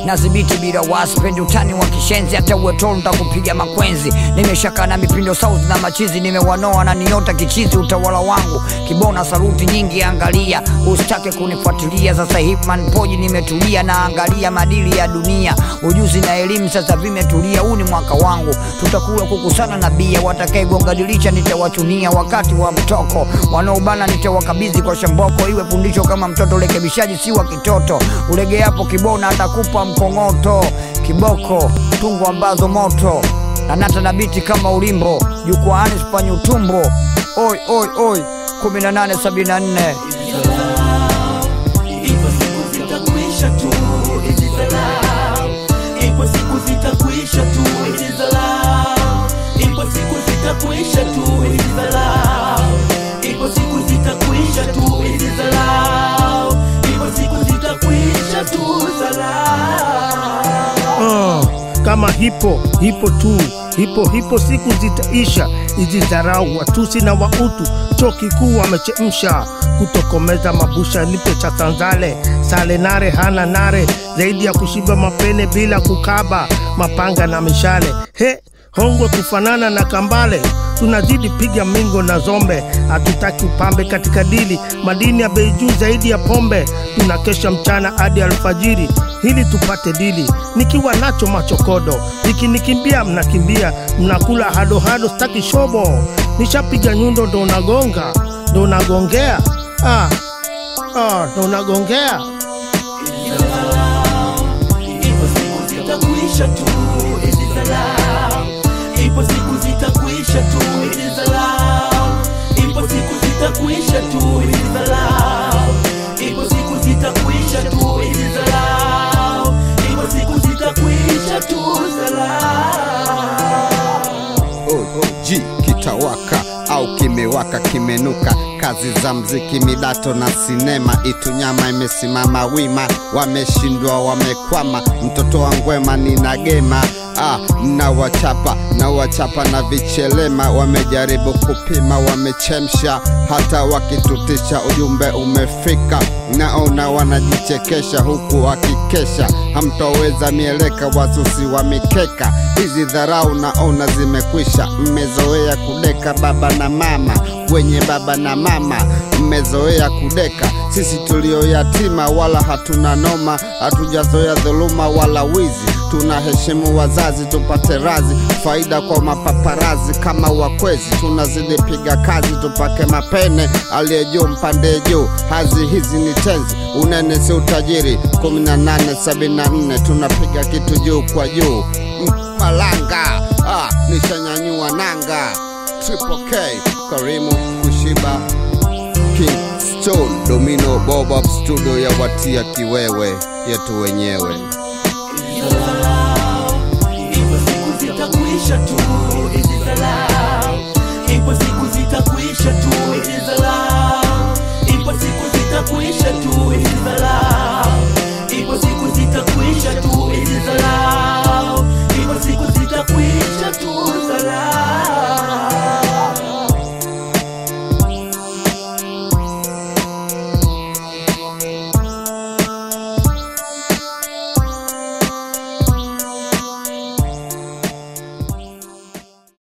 nazibiti bila wasipendi utani wa kishenzi, hata uwetolo nitakupiga makwenzi. Nimeshaka na mipindo sauti na machizi, nimewanoa na niota kichizi utawala wangu. Kibona saluti nyingi angalia, usitake kunifuatilia. Sasa Hitman Poji nimetulia na angalia madili ya dunia. Ujuzi na elimu sasa vimetulia, huu ni mwaka wangu. Tutakula kukusana na bia, watakaye gonga dirisha nitawachunia. Wakati wa mtoko wanaobana nitawakabidhi kwa shamboko. Iwe fundisho kama mtoto, rekebishaji si wa kitoto. Ulege hapo Kibona atakupa mkongoto. Kiboko tungu ambazo moto na nata na biti kama ulimbo. Jukwaani sipanyi utumbo. Oi oi oi 1874. Ipo siku zitakuisha tu, hizi salam. Ipo siku zitakuisha tu, hizi salam. Ipo siku zitakuisha tu, hizi salam. Ipo siku zitakuisha tu, hizi salam. Ipo siku zitakuisha tu, salam. Kama hipo tu, hipo siku zitaisha. Hizi dharau watusi na wautu, choki kuu wamechemsha. Kutokomeza mabusha nipe cha sanzale. Sale nare hana nare, zaidi ya kushiba mapene bila kukaba. Mapanga na mishale, hongwe kufanana na kambale. Tunazidi piga mingo na zombe, hatutaki upambe katika dili. Madini ya bei juu zaidi ya pombe. Tunakesha mchana hadi alfajiri hili tupate dili. Nikiwa nacho machokodo, nikinikimbia mnakimbia. Mnakula hado hado staki shobo. Nishapiga nyundo ndo unagonga, ndo unagongea. Ndo unagongea. Ipo siku zitakuisha tu, hizi salam. Ipo siku zitakuisha tu, hizi salam. Ipo siku zitakuisha tu, hizi salam. Ipo siku zitakuisha tu, hizi salam. Ipo siku zitakuisha tu, salam. OG kitawaka au kimewaka kimenuka. Kazi za mziki, midato na sinema, Itunyama imesimama wima. Wameshindwa wamekwama, mtoto wa Ngwema ninagema. Na wachapa na vichelema. Wamejaribu kupima, wamechemsha. Hata wakitutisha ujumbe umefika. Naona wanajichekesha huku wakikesha. Hamtoweza mieleka wasusi wa mikeka. Hizi dharau naona zimekwisha. Mmezoea kudeka baba na mama, wenye baba na mama mmezoea kudeka. Sisi tulio yatima wala hatuna noma. Hatujazoea dhuluma wala wizi. Tunaheshimu wazazi tupate razi. Faida kwa mapaparazi kama wakwezi. Tunazidi piga kazi tupake mapene. Aliyejuu mpande juu, hazi hizi ni tenzi. Unene si utajiri 1874. Tunapiga kitu juu kwa juu. Malanga nishanyanyua nanga. Triple K Karimu Kushiba King Stone Domino Bob Studio ya watia kiwewe yetu wenyewe. Ipo siku zitakuisha tu, hizi salam. Ipo siku zitakuisha tu, hizi salam. Ipo siku zitakuisha tu, hizi salam. Ipo siku zitakuisha tu, hizi salam.